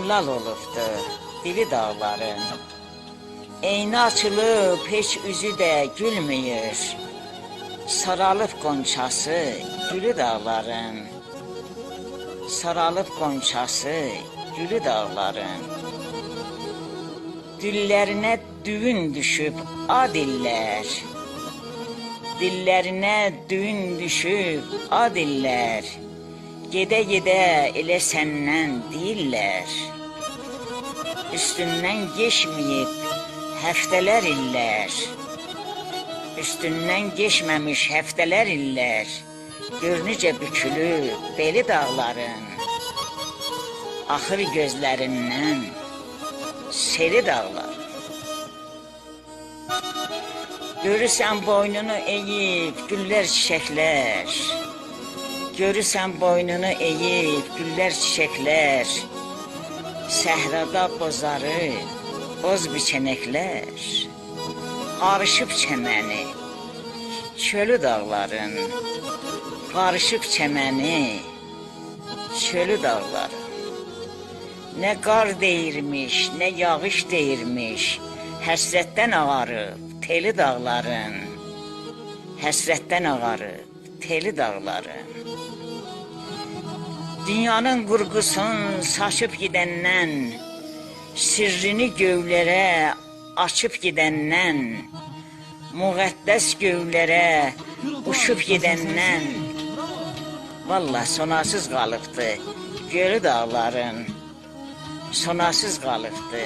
lal olubdu dili dağların. Eyni açılıb heç üzü də gülmüyor. Saralıb qonçası gülü dağların. Saralıb qonçası gülü dağların. Dillərinə düyün düşüb ad illər. Dillərinə düyün düşüb ad illər. Gedə-gedə elə səndən deyirlər. Üstündən geçməyib həftələr illər. Üstündən geçməmiş həftələr illər. Gör necə bükülüb beli dağların. Axır gözlərindən seli dağlar. Görürsən boynunu eğib güllər çiçəklər. Görürsən boynunu eğib güllər çiçəklər. Səhrada bozarı, boz biçənəklər. Qarışıb çəməni, çölü dağların. Qarışıb çəməni, çölü dağların. Nə qar deyirmiş, nə yağış deyirmiş. Həsrətdən ağarıb teli dağların. Həsrətdən ağarıb teli dağların. Dünyanın qurğusun saçıb gidəndən, sirrini gövlərə açıb gidəndən, müqəddəs gövlərə uçub gedəndən, vallahi sonasız qalıbdı gölü dağların. Sonasız qalıbdı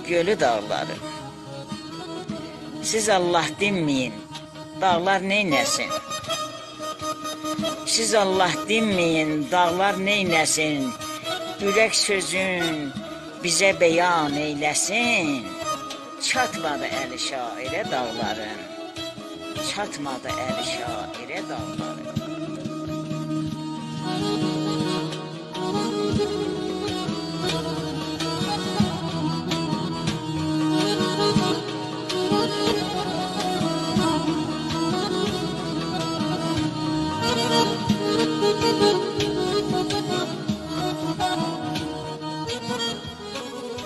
gölü dağların. Siz Allah dinməyin, dağlar neynəsin? Siz Allah dinməyin, dağlar neynəsin? Ürək sözün bizə bəyan eyləsin. Çatmadı əli şairə dağların. Çatmadı əli şairə dağların.